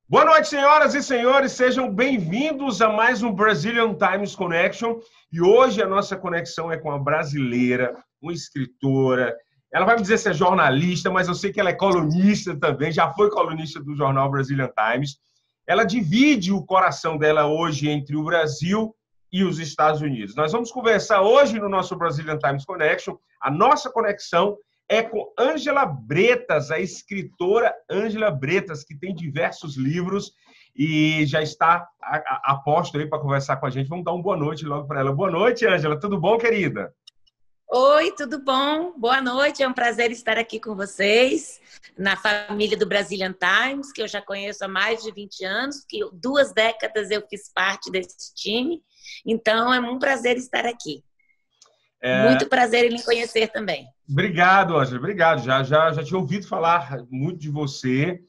Boa noite, senhoras e senhores, sejam bem-vindos a mais um Brazilian Times Connection. E hoje a nossa conexão é com a brasileira, uma escritora. Ela vai me dizer se é jornalista, mas eu sei que ela é colunista também, já foi colunista do jornal Brazilian Times. Ela divide o coração dela hoje entre o Brasil e os Estados Unidos. Nós vamos conversar hoje no nosso Brazilian Times Connection. A nossa conexão é com Ângela Bretas, a escritora Ângela Bretas, que tem diversos livros e já está a posto aí para conversar com a gente. Vamos dar uma boa noite logo para ela. Boa noite, Ângela. Tudo bom, querida? Oi, tudo bom? Boa noite, é um prazer estar aqui com vocês, na família do Brazilian Times, que eu já conheço há mais de 20 anos, que 2 décadas eu fiz parte desse time, então é um prazer estar aqui. Muito prazer em lhe conhecer também. Obrigado, Ângela, obrigado. Já tinha ouvido falar muito de você,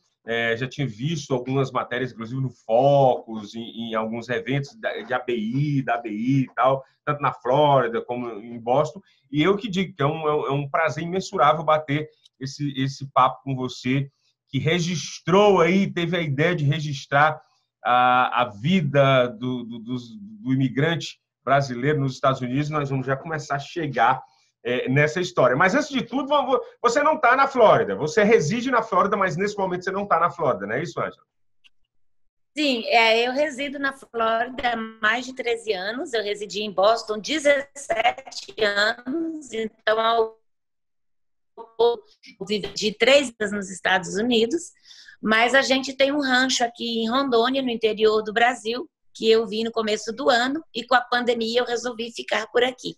já tinha visto algumas matérias, inclusive no Focus, em alguns eventos de ABI, da ABI e tal, tanto na Flórida como em Boston. E eu que digo que é um prazer imensurável bater esse papo com você, que registrou aí, teve a ideia de registrar a vida do imigrante brasileiro nos Estados Unidos. Nós vamos já começar a chegar nessa história. Mas, antes de tudo, você não está na Flórida. Você reside na Flórida, mas nesse momento você não está na Flórida, não é isso, Ângela? Sim, eu resido na Flórida há mais de 13 anos. Eu residi em Boston 17 anos. Então, eu vivi 3 anos nos Estados Unidos. Mas a gente tem um rancho aqui em Rondônia, no interior do Brasil, que eu vim no começo do ano. E com a pandemia eu resolvi ficar por aqui.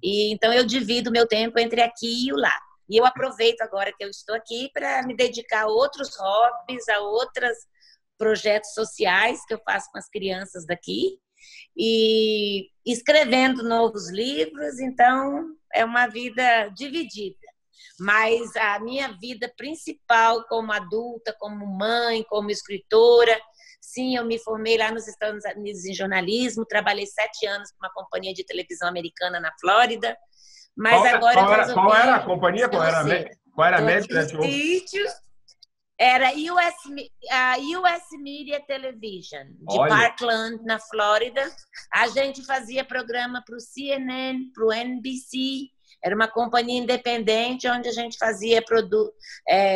E então eu divido meu tempo entre aqui e o lá. E eu aproveito agora que eu estou aqui para me dedicar a outros hobbies, a outros projetos sociais que eu faço com as crianças daqui e escrevendo novos livros. Então é uma vida dividida. Mas a minha vida principal como adulta, como mãe, como escritora, sim, eu me formei lá nos Estados Unidos em jornalismo, trabalhei 7 anos com uma companhia de televisão americana na Flórida, mas agora eu resolvi... Qual era a companhia? Qual era a média? Sítio, era a US Media Television, de Olha. Parkland, na Flórida. A gente fazia programa para o CNN, para o NBC. Era uma companhia independente onde a gente fazia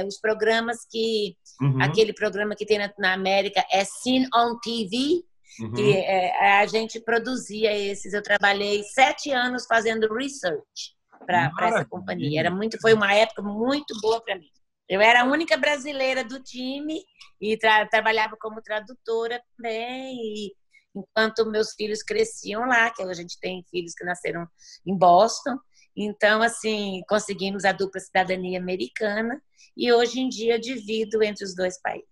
os programas que... Uhum. Aquele programa que tem na América é Scene on TV, Uhum. que a gente produzia esses. Eu trabalhei 7 anos fazendo research para essa companhia. Foi uma época muito boa para mim. Eu era a única brasileira do time e trabalhava como tradutora também. E enquanto meus filhos cresciam lá, que a gente tem filhos que nasceram em Boston. Então, assim, conseguimos a dupla cidadania americana e hoje em dia divido entre os 2 países.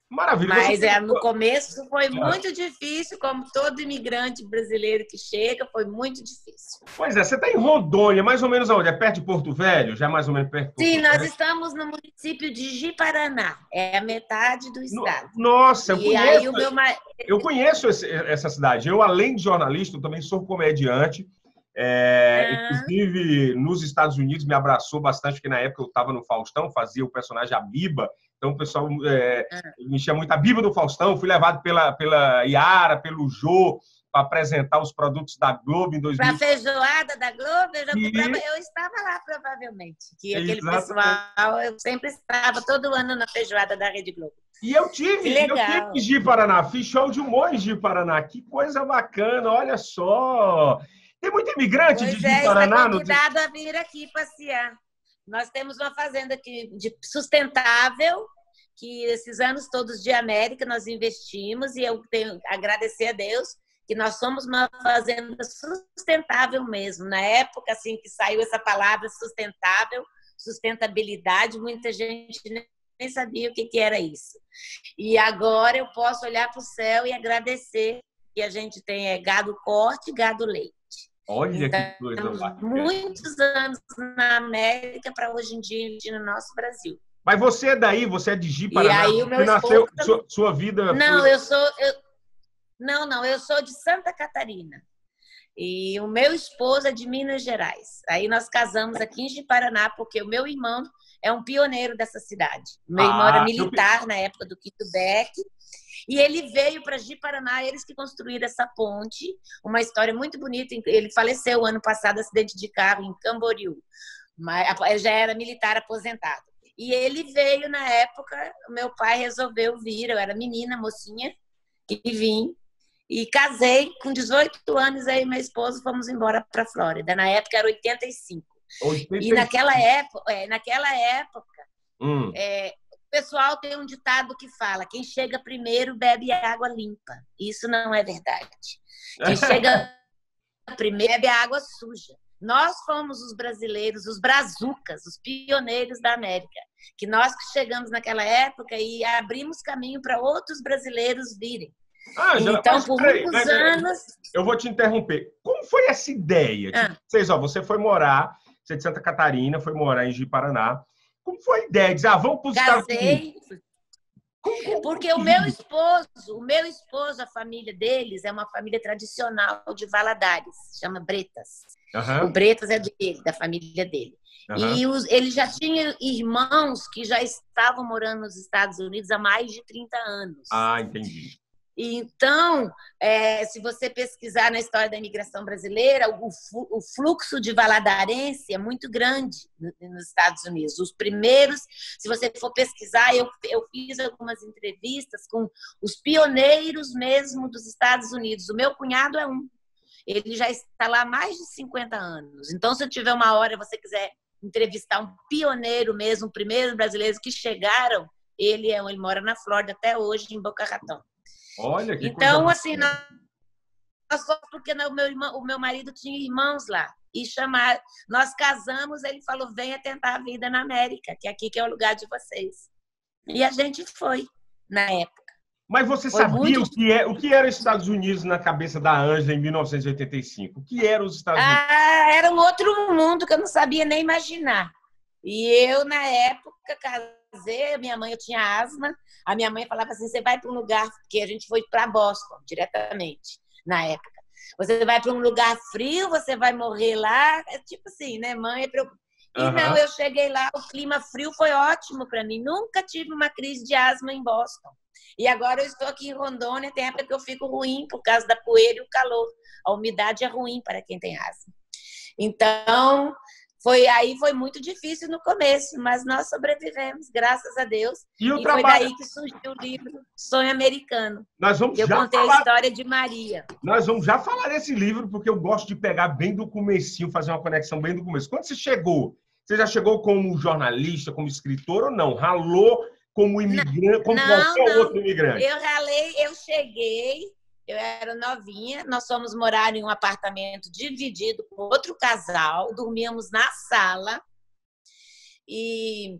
Maravilha. Mas no começo foi muito difícil, como todo imigrante brasileiro que chega, foi muito difícil. Pois é, você está em Rondônia, mais ou menos aonde? É perto de Porto Velho? Já mais ou menos perto de Porto Sim, Velho? nós estamos no município de Ji-Paraná, é a metade do estado. Nossa, eu eu conheço essa cidade. Eu, além de jornalista, eu também sou comediante. Inclusive, nos Estados Unidos me abraçou bastante, porque na época eu estava no Faustão, fazia o personagem Abiba, então o pessoal me enchia muito a Biba do Faustão. Fui levado pela Yara, pelo Jô, para apresentar os produtos da Globo em 2000. Para a feijoada da Globo, eu estava lá, provavelmente. Que aquele pessoal, eu sempre estava todo ano na feijoada da Rede Globo. E eu tive em Ji-Paraná, fiz show de humor em Ji-Paraná. Que coisa bacana, olha só. Tem muito imigrante de Ji-Paraná. Está convidado a vir aqui passear. Nós temos uma fazenda aqui sustentável, que esses anos todos de América nós investimos, e eu tenho que agradecer a Deus que nós somos uma fazenda sustentável mesmo. Na época assim, que saiu essa palavra sustentável, sustentabilidade, muita gente nem sabia o que era isso. E agora eu posso olhar para o céu e agradecer que a gente tem gado corte e gado leite. Olha então, que coisa bacana. Muitos anos na América para hoje em dia no nosso Brasil. Mas você é daí, você é de Ji-Paraná? E aí o meu nasceu, sua vida... Não, eu sou de Santa Catarina. E o meu esposo é de Minas Gerais. Aí nós casamos aqui em Ji-Paraná, porque o meu irmão é um pioneiro dessa cidade. Meu irmão era militar na época do Quito Beck, e ele veio para Ji-Paraná, eles que construíram essa ponte, uma história muito bonita. Ele faleceu ano passado, acidente de carro em Camboriú, mas já era militar aposentado. E ele veio na época, meu pai resolveu vir, eu era menina, mocinha, e vim. E casei com 18 anos, aí meu esposo fomos embora para a Flórida. Na época era 85. 85. E naquela época o pessoal tem um ditado que fala: quem chega primeiro bebe água limpa. Isso não é verdade. Quem chega primeiro bebe água suja. Nós fomos os brasileiros, os brazucas, os pioneiros da América. Que nós que chegamos naquela época e abrimos caminho para outros brasileiros virem. Então, por muitos anos... Eu vou te interromper. Como foi essa ideia? Você foi morar, você é de Santa Catarina, foi morar em Ji-Paraná. Como foi a ideia de dizer, vamos para os Estados Unidos? Porque o meu esposo, a família deles é uma família tradicional de Valadares, chama Bretas. O Bretas é dele, da família dele. E ele já tinha irmãos que já estavam morando nos Estados Unidos há mais de 30 anos. Entendi. Então, se você pesquisar na história da imigração brasileira, o fluxo de valadarense é muito grande nos Estados Unidos. Os primeiros, se você for pesquisar, eu fiz algumas entrevistas com os pioneiros mesmo dos Estados Unidos. O meu cunhado é um. Ele já está lá há mais de 50 anos. Então, se eu tiver uma hora, você quiser entrevistar um pioneiro mesmo, primeiros brasileiros que chegaram, ele mora na Flórida até hoje, em Boca Raton. Olha que então, assim, nós porque o meu marido tinha irmãos lá. E nós casamos, ele falou, venha tentar a vida na América, que aqui que é o lugar de vocês. E a gente foi, na época. Mas você sabia o que era os Estados Unidos na cabeça da Ângela em 1985? O que eram os Estados Unidos? Era um outro mundo que eu não sabia nem imaginar. E eu, na época, casei, eu tinha asma, a minha mãe falava assim, você vai para um lugar, porque a gente foi para Boston, diretamente, na época. Você vai para um lugar frio, você vai morrer lá, tipo assim, né, mãe? E não, eu cheguei lá, o clima frio foi ótimo para mim, nunca tive uma crise de asma em Boston. E agora eu estou aqui em Rondônia, tem época que eu fico ruim por causa da poeira e o calor. A umidade é ruim para quem tem asma. Então... Foi muito difícil no começo, mas nós sobrevivemos, graças a Deus. E foi daí que surgiu o livro Sonho Americano. Eu contei a história de Maria. Nós vamos já falar desse livro, porque eu gosto de pegar bem do comecinho, fazer uma conexão bem do começo. Quando você chegou, você já chegou como jornalista, como escritor ou não? Ralou como imigrante, como qualquer outro imigrante? Eu cheguei... Eu era novinha, nós fomos morar em um apartamento dividido com outro casal, dormíamos na sala. E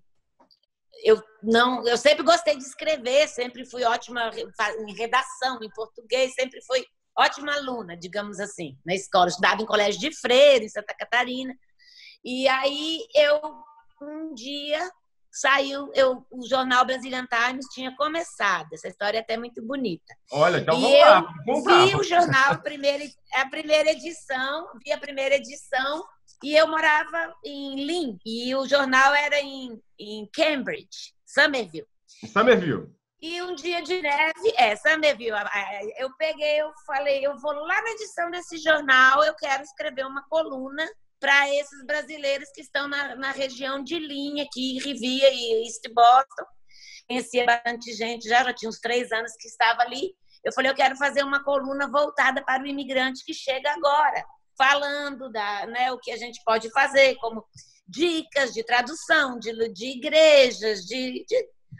eu sempre gostei de escrever, sempre fui ótima em redação, em português, sempre fui ótima aluna, digamos assim, na escola. Eu estudava em colégio de freira, em Santa Catarina. E aí um dia saiu, o jornal Brazilian Times tinha começado. Essa história é até muito bonita. Olha, então vamos lá. Vi o jornal, a primeira edição, e eu morava em Lynn, e o jornal era em Cambridge, Somerville. E um dia de neve, Somerville, eu falei, eu vou lá na edição desse jornal, eu quero escrever uma coluna para esses brasileiros que estão na região de Lynn, aqui, Rivia e East Boston. Conhecia bastante gente, já tinha uns 3 anos que estava ali. Eu falei, eu quero fazer uma coluna voltada para o imigrante que chega agora, falando o que a gente pode fazer, como dicas de tradução, de igrejas, de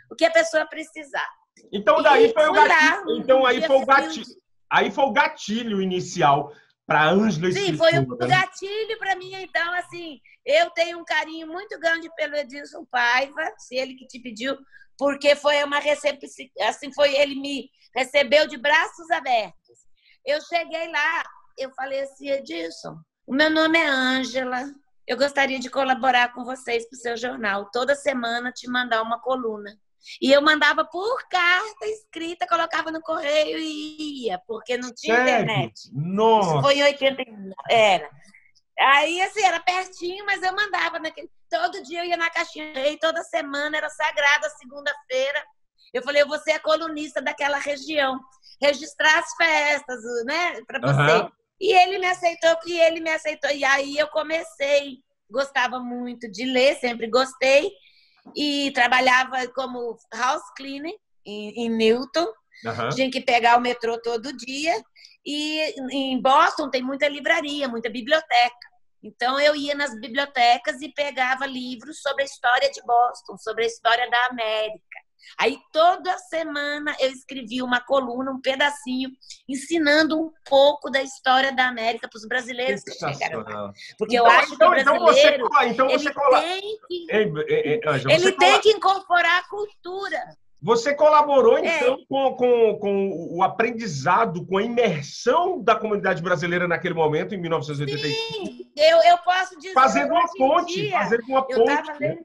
o que a pessoa precisar. Então, daí foi o gatilho. Então, aí foi o gatilho inicial para a Ângela. Sim, foi o gatilho para mim. Então, assim, eu tenho um carinho muito grande pelo Edilson Paiva, se ele que te pediu, porque foi uma recepção, assim, ele me recebeu de braços abertos. Eu cheguei lá, eu falei assim, Edilson, o meu nome é Ângela, eu gostaria de colaborar com vocês para o seu jornal, toda semana te mandar uma coluna. E eu mandava por carta escrita, colocava no correio e ia, porque não tinha internet. Nossa. Isso foi em 89. Era. Aí, assim, era pertinho, mas eu mandava naquele. Todo dia eu ia na caixinha, e toda semana era sagrado, a segunda-feira. Eu falei, eu vou ser a colunista daquela região, registrar as festas, né, para você. Aham. E ele me aceitou. E aí eu comecei, gostava muito de ler, sempre gostei, e trabalhava como house cleaner em Newton. Aham. Tinha que pegar o metrô todo dia. E em Boston tem muita livraria, muita biblioteca. Então eu ia nas bibliotecas e pegava livros sobre a história de Boston, sobre a história da América. Aí toda semana eu escrevia uma coluna, um pedacinho, ensinando um pouco da história da América para os brasileiros que chegaram lá. Sensacional. Porque eu Então, acho que o brasileiro, então você ele cola. tem que, Ei, Ângela, ele tem que incorporar a cultura. você colaborou, então, É, com o aprendizado, com a imersão da comunidade brasileira naquele momento, em 1985, sim, eu posso dizer fazendo uma hoje em ponte, dia, fazendo uma eu ponte, estava né? lendo,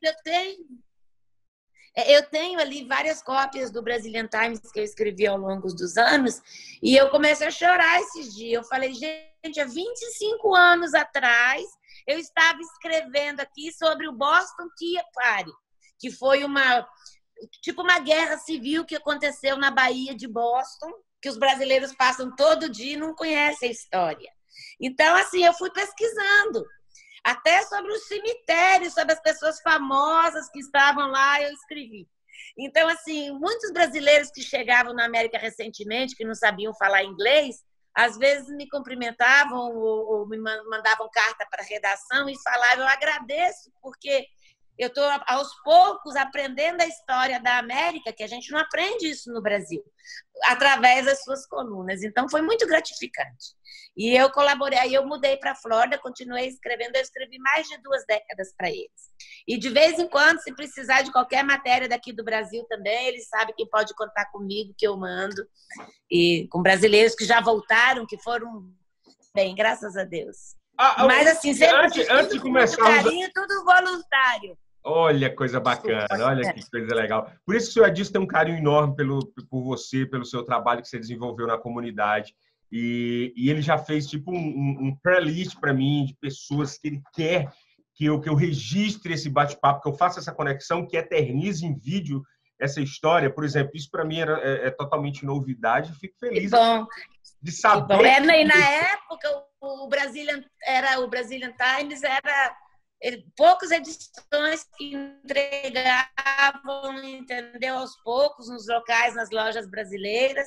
eu tenho ali várias cópias do Brazilian Times que eu escrevi ao longo dos anos, e eu comecei a chorar esses dias. Eu falei, gente, há 25 anos atrás, eu estava escrevendo aqui sobre o Boston Tea Party, que foi uma guerra civil que aconteceu na Baía de Boston, que os brasileiros passam todo dia e não conhecem a história. Então, assim, eu fui pesquisando. Até sobre os cemitérios, sobre as pessoas famosas que estavam lá, eu escrevi. Então, assim, muitos brasileiros que chegavam na América recentemente, que não sabiam falar inglês, às vezes me cumprimentavam ou me mandavam carta para a redação e falavam, eu agradeço, porque eu estou, aos poucos, aprendendo a história da América, que a gente não aprende isso no Brasil, através das suas colunas. Então, foi muito gratificante. E eu colaborei, aí eu mudei para a Flórida, continuei escrevendo, eu escrevi mais de 2 décadas para eles. E de vez em quando, se precisar de qualquer matéria daqui do Brasil também, eles sabem que pode contar comigo, que eu mando. E com brasileiros que já voltaram, que foram bem, graças a Deus. Mas, assim, sempre fiz Antes tudo de com muito começarmos. carinho, tudo voluntário. Olha, coisa bacana, Desculpa. olha que coisa legal. Por isso que o senhor Edilson tem um carinho enorme por você, pelo seu trabalho que você desenvolveu na comunidade. E ele já fez tipo um pré-list para mim de pessoas que ele quer que eu registre esse bate-papo, que eu faça essa conexão, que eternize em vídeo essa história. Por exemplo, isso para mim é totalmente novidade. Fico Que feliz bom, de que bom. saber. E na época, o Brazilian Times era poucas edições que entregavam, entendeu? Aos poucos, nos locais, nas lojas brasileiras.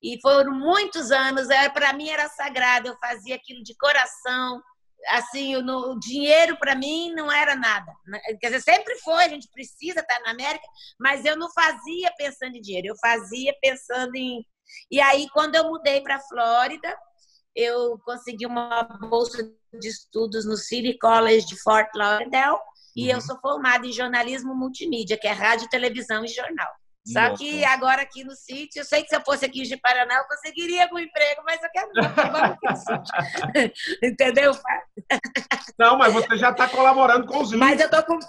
E foram muitos anos. Para mim era sagrado. Eu fazia aquilo de coração. Assim, o dinheiro para mim não era nada. Quer dizer, sempre foi. A gente precisa estar na América, mas eu não fazia pensando em dinheiro. Eu fazia pensando em. E aí, quando eu mudei para a Flórida, eu consegui uma bolsa de estudos no City College de Fort Lauderdale e eu sou formada em jornalismo multimídia, que é rádio, televisão e jornal. Só que agora aqui no sítio, eu sei que se eu fosse aqui de Paraná, eu conseguiria algum emprego, mas eu quero não, porque vamos aqui no sítio. Entendeu? Não, mas você já está colaborando com os Mas livros. eu tô com.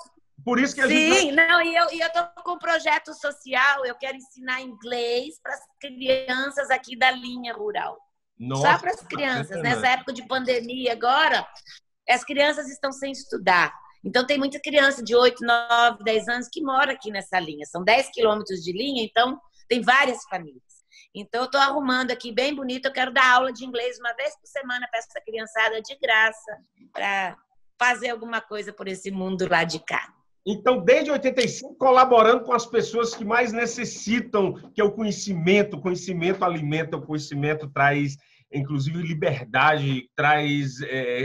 Por isso que a gente. Sim, não, e eu estou com um projeto social, eu quero ensinar inglês para as crianças aqui da linha rural. Nossa, só para as crianças. Nessa época de pandemia agora, as crianças estão sem estudar. Então, tem muita criança de 8, 9, 10 anos que mora aqui nessa linha. São 10 quilômetros de linha, então tem várias famílias. Então, eu estou arrumando aqui bem bonito. Eu quero dar aula de inglês uma vez por semana para essa criançada de graça, para fazer alguma coisa por esse mundo lá de cá. Então, desde 85, colaborando com as pessoas que mais necessitam, que é o conhecimento. O conhecimento alimenta, o conhecimento traz, inclusive, liberdade, traz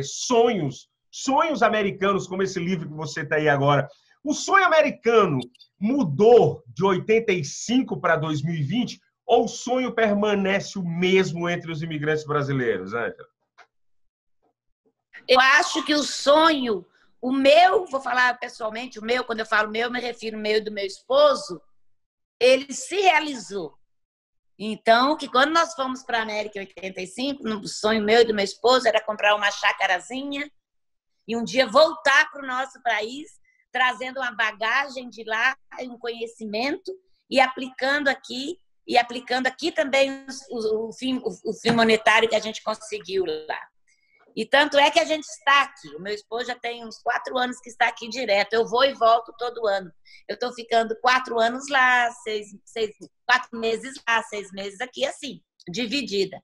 sonhos americanos, como esse livro que você está aí agora. O sonho americano mudou de 85 para 2020 ou o sonho permanece o mesmo entre os imigrantes brasileiros, Ângela? Eu acho que o sonho, o meu, vou falar pessoalmente, o meu, quando eu falo meu, me refiro ao meu e do meu esposo, ele se realizou. Então, que quando nós fomos para a América em 85, o sonho meu e do meu esposo era comprar uma chácarazinha e um dia voltar para o nosso país, trazendo uma bagagem de lá, um conhecimento e aplicando aqui também o fim monetário que a gente conseguiu lá. E tanto é que a gente está aqui. O meu esposo já tem uns 4 anos que está aqui direto. Eu vou e volto todo ano. Eu estou ficando 4 anos lá, 4 meses lá, 6 meses aqui, assim, dividida.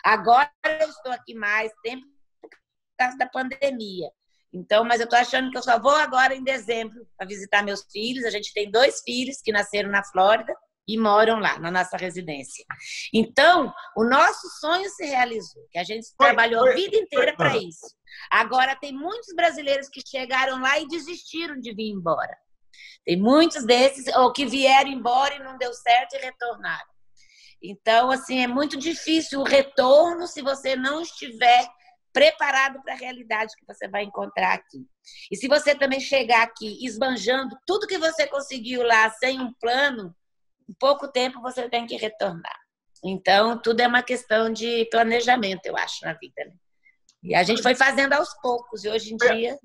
Agora eu estou aqui mais tempo por causa da pandemia. Então, mas eu estou achando que eu só vou agora em dezembro para visitar meus filhos. A gente tem 2 filhos que nasceram na Flórida e moram lá, na nossa residência. Então, o nosso sonho se realizou, que a gente trabalhou a vida inteira para isso. Agora, tem muitos brasileiros que chegaram lá e desistiram de vir embora. Tem muitos desses, ou que vieram embora e não deu certo e retornaram. Então, assim, é muito difícil o retorno se você não estiver preparado para a realidade que você vai encontrar aqui. E se você também chegar aqui esbanjando tudo que você conseguiu lá sem um plano, em pouco tempo você tem que retornar. Então, tudo é uma questão de planejamento, eu acho, na vida, né? E a gente foi fazendo aos poucos, e hoje em dia...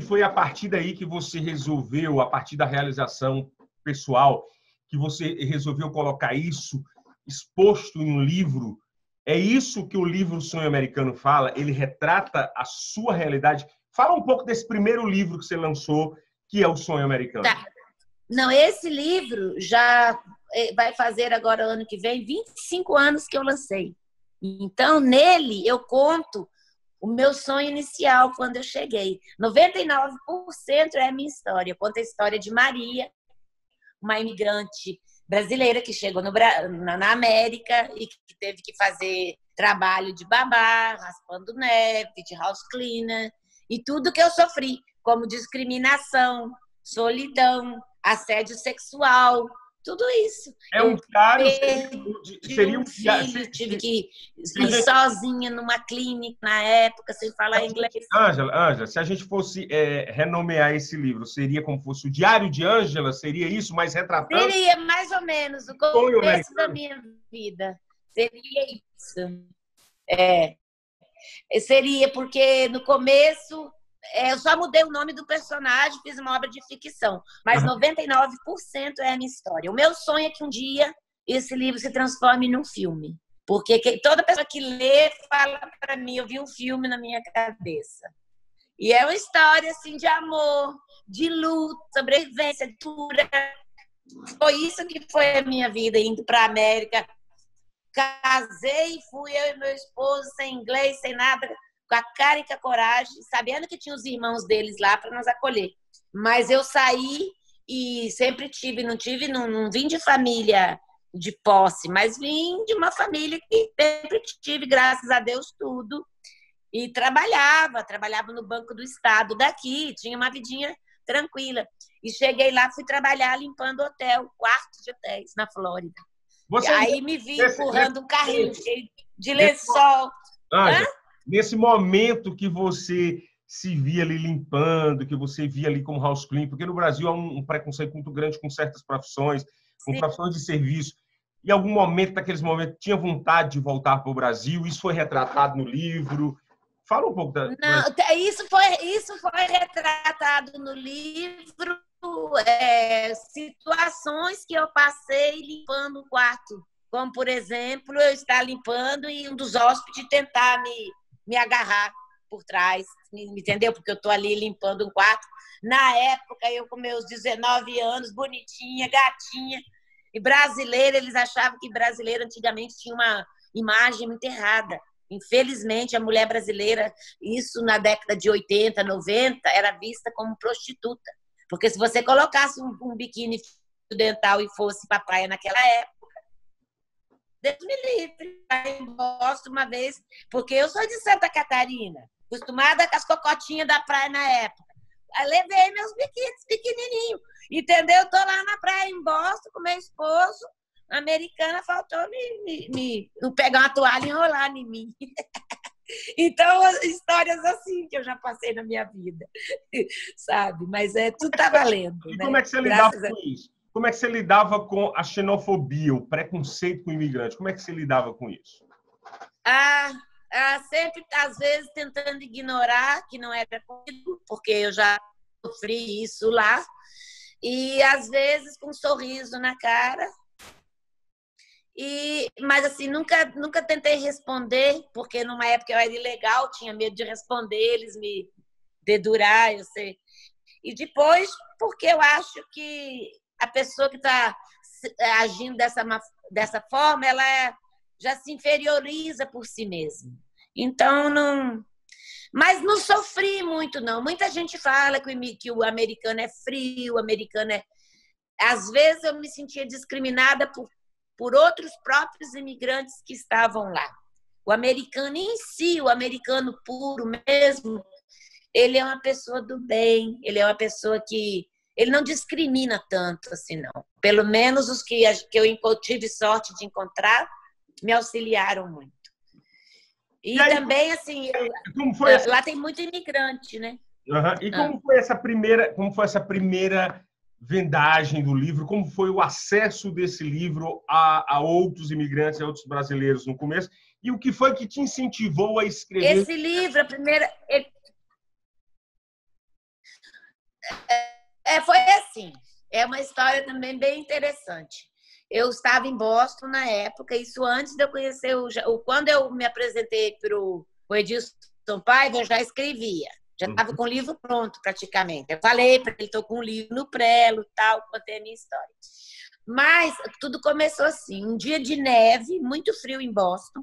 Foi a partir daí que você resolveu, a partir da realização pessoal, que você resolveu colocar isso exposto em um livro. É isso que o livro Sonho Americano fala? Ele retrata a sua realidade? Fala um pouco desse primeiro livro que você lançou, que é o Sonho Americano. Tá. Não, esse livro já vai fazer agora, ano que vem, 25 anos que eu lancei. Então, nele, eu conto o meu sonho inicial quando eu cheguei. 99% é a minha história. Eu conto a história de Maria, uma imigrante brasileira que chegou na América e que teve que fazer trabalho de babá, raspando neve, de house cleaner, e tudo que eu sofri, como discriminação, solidão, assédio sexual, tudo isso. É um diário, seria um filho, tive que ir sozinha numa clínica na época, sem falar inglês. Ângela, se a gente fosse renomear esse livro, seria como fosse o Diário de Ângela? Seria isso, mas retratando? Seria mais ou menos o começo da minha vida. Seria isso. Seria porque no começo eu só mudei o nome do personagem, fiz uma obra de ficção, mas 99% é a minha história. O meu sonho é que um dia esse livro se transforme num filme, porque toda pessoa que lê fala para mim, eu vi um filme na minha cabeça. E é uma história assim de amor, de luta, sobrevivência, de cura. Foi isso que foi a minha vida, indo para a América. Casei, fui eu e meu esposo, sem inglês, sem nada, com a cara e com a coragem, sabendo que tinha os irmãos deles lá para nos acolher. Mas eu saí e sempre não vim de família de posse, mas vim de uma família que sempre tive, graças a Deus, tudo. E trabalhava no Banco do Estado daqui, tinha uma vidinha tranquila. E cheguei lá, fui trabalhar limpando hotel, quartos de hotéis na Flórida. Aí me vi empurrando um carrinho cheio de lençol. Nesse momento que você se via ali limpando, que você via ali como house clean, porque no Brasil há um preconceito muito grande com certas profissões, com profissões de serviço. Em algum momento, naqueles momentos, tinha vontade de voltar para o Brasil? Isso foi retratado no livro? Fala um pouco da... Não, isso foi retratado no livro, situações que eu passei limpando o quarto. Como, por exemplo, eu estar limpando e um dos hóspedes tentar me agarrar por trás, entendeu? Porque eu estou ali limpando um quarto. Na época, eu com meus 19 anos, bonitinha, gatinha, e brasileira, eles achavam que brasileiro antigamente tinha uma imagem muito errada. Infelizmente, a mulher brasileira, isso na década de 80, 90, era vista como prostituta. Porque se você colocasse um biquíni dental e fosse para a praia naquela época, Deus me livre, em Boston uma vez, porque eu sou de Santa Catarina, acostumada com as cocotinhas da praia na época. Aí levei meus biquínis pequenininhos, entendeu? Eu tô lá na praia em Boston com meu esposo, a americana faltou me pegar uma toalha e enrolar em mim. Então, histórias assim que eu já passei na minha vida, sabe? Mas tudo tá valendo. E né? como é que você lidava com isso? Como é que você lidava com a xenofobia, o preconceito com o imigrante? Como é que você lidava com isso? Sempre, às vezes, tentando ignorar que não era comigo, porque eu já sofri isso lá. E, às vezes, com um sorriso na cara Mas assim, nunca tentei responder, porque numa época eu era ilegal, tinha medo de responder, eles me dedurar, eu sei. E depois, porque eu acho que a pessoa que está agindo dessa forma, ela já se inferioriza por si mesma. Então, não. Mas não sofri muito, não. Muita gente fala que o americano é frio, o americano é. Às vezes eu me sentia discriminada por outros próprios imigrantes que estavam lá. O americano em si, o americano puro mesmo, ele é uma pessoa do bem, ele é uma pessoa que ele não discrimina tanto assim, não. Pelo menos os que eu tive sorte de encontrar me auxiliaram muito. E aí, também, assim, lá tem muito imigrante, né? Uhum. E como foi essa primeira vendagem do livro? Como foi o acesso desse livro a outros imigrantes, a outros brasileiros no começo? E o que foi que te incentivou a escrever? Esse livro, a primeira... foi assim. É uma história também bem interessante. Eu estava em Boston na época, isso antes de eu conhecer quando eu me apresentei para o Edilson Paiva, eu já escrevia. Já estava com o livro pronto, praticamente. Eu falei para ele, estou com um livro no prelo, tal, contei a minha história. Mas tudo começou assim. Um dia de neve, muito frio em Boston,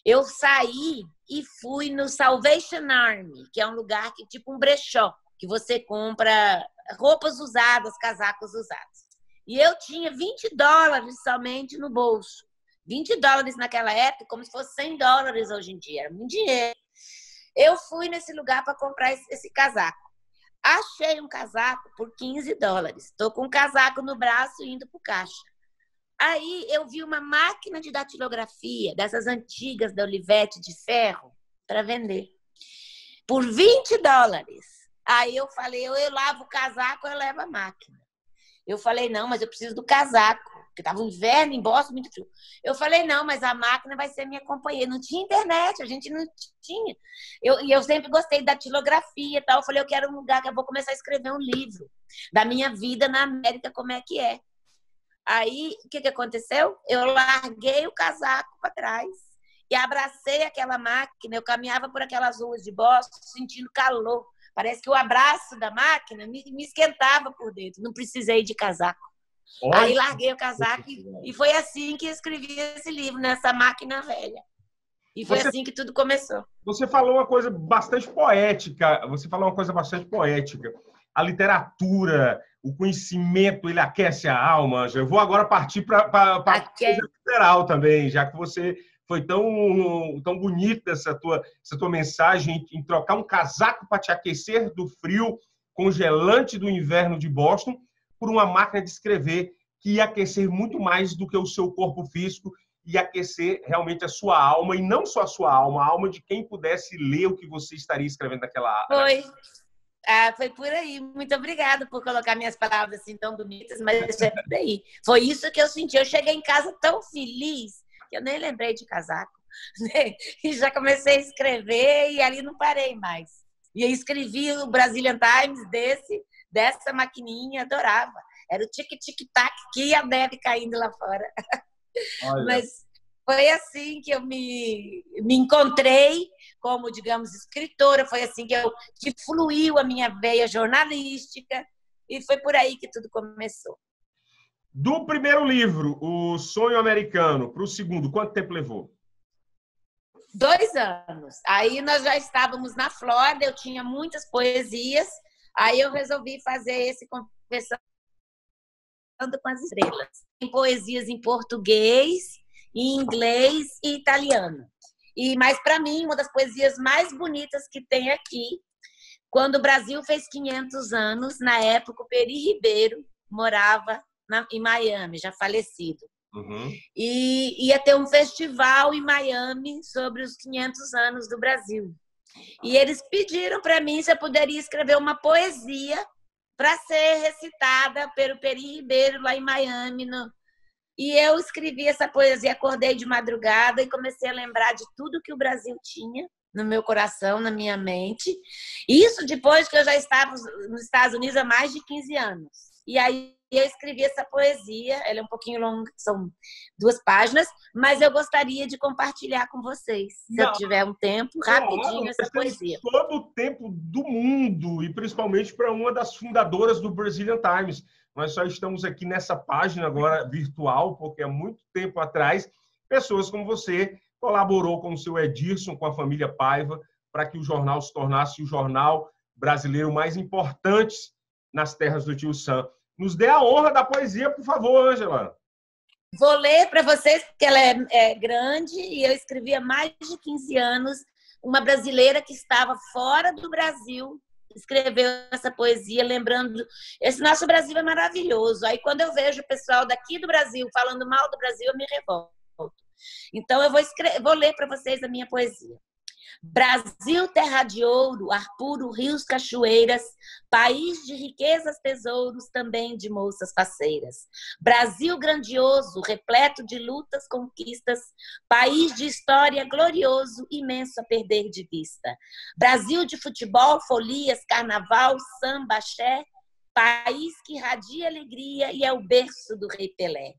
eu saí e fui no Salvation Army, que é um lugar que tipo um brechó, que você compra roupas usadas, casacos usados. E eu tinha $20 somente no bolso. $20 naquela época, como se fosse $100 hoje em dia. Era muito dinheiro. Eu fui nesse lugar para comprar esse casaco. Achei um casaco por $15. Estou com um casaco no braço indo para o caixa. Aí eu vi uma máquina de datilografia, dessas antigas da Olivetti de ferro, para vender. Por $20. Aí eu falei, eu lavo o casaco, eu levo a máquina. Eu falei, não, mas eu preciso do casaco, porque estava um inverno em Boston, muito frio. Eu falei, não, mas a máquina vai ser minha companheira. Não tinha internet, a gente não tinha. E eu sempre gostei da datilografia e tal. Eu falei, eu quero um lugar que eu vou começar a escrever um livro da minha vida na América, como é que é. Aí, o que aconteceu? Eu larguei o casaco para trás e abracei aquela máquina. Eu caminhava por aquelas ruas de Boston, sentindo calor. Parece que o abraço da máquina me esquentava por dentro. Não precisei de casaco. Olha. Aí larguei o casaco e foi assim que eu escrevi esse livro, nessa máquina velha. E foi assim que tudo começou. Você falou uma coisa bastante poética. A literatura, o conhecimento, ele aquece a alma. Eu vou agora partir para a coisa literal também, já que você foi tão bonita essa tua mensagem em trocar um casaco para te aquecer do frio congelante do inverno de Boston por uma máquina de escrever que ia aquecer muito mais do que o seu corpo físico e aquecer realmente a sua alma, e não só a sua alma, a alma de quem pudesse ler o que você estaria escrevendo naquela... Foi por aí. Muito obrigada por colocar minhas palavras assim tão bonitas, mas é por aí. Foi isso que eu senti. Eu cheguei em casa tão feliz que eu nem lembrei de casaco. Né? E já comecei a escrever e ali não parei mais. E eu escrevi o Brazilian Times dessa maquininha, adorava. Era o tic-tic-tac que ia a neve caindo lá fora. Olha. Mas foi assim que eu me encontrei como, digamos, escritora. Foi assim que fluiu a minha veia jornalística e foi por aí que tudo começou. Do primeiro livro, O Sonho Americano, para o segundo, quanto tempo levou? 2 anos. Aí nós já estávamos na Flórida, eu tinha muitas poesias, aí eu resolvi fazer esse Conversando com as Estrelas. Tem poesias em português, em inglês e italiano. Mas, para mim, uma das poesias mais bonitas que tem aqui, quando o Brasil fez 500 anos, na época, o Peri Ribeiro morava em Miami, já falecido. Uhum. E ia ter um festival em Miami sobre os 500 anos do Brasil. E eles pediram para mim se eu poderia escrever uma poesia para ser recitada pelo Peri Ribeiro lá em Miami. E eu escrevi essa poesia, acordei de madrugada e comecei a lembrar de tudo que o Brasil tinha no meu coração, na minha mente. Isso depois que eu já estava nos Estados Unidos há mais de 15 anos. E aí eu escrevi essa poesia, ela é um pouquinho longa, são 2 páginas, mas eu gostaria de compartilhar com vocês, se eu tiver um tempo, rapidinho, essa poesia. Todo o tempo do mundo, e principalmente para uma das fundadoras do Brazilian Times. Nós só estamos aqui nessa página agora virtual, porque há muito tempo atrás, pessoas como você colaborou com o seu Edirson, com a família Paiva, para que o jornal se tornasse o jornal brasileiro mais importante nas terras do Tio Sam. Nos dê a honra da poesia, por favor, Ângela. Vou ler para vocês, porque ela é grande, e eu escrevi há mais de 15 anos. Uma brasileira que estava fora do Brasil escreveu essa poesia, lembrando... Esse nosso Brasil é maravilhoso. Aí, quando eu vejo o pessoal daqui do Brasil falando mal do Brasil, eu me revolto. Então, eu vou ler para vocês a minha poesia. Brasil, terra de ouro, ar puro, rios, cachoeiras, país de riquezas, tesouros, também de moças faceiras. Brasil grandioso, repleto de lutas, conquistas, país de história glorioso, imenso a perder de vista. Brasil de futebol, folias, carnaval, samba, axé, país que irradia alegria e é o berço do Rei Pelé.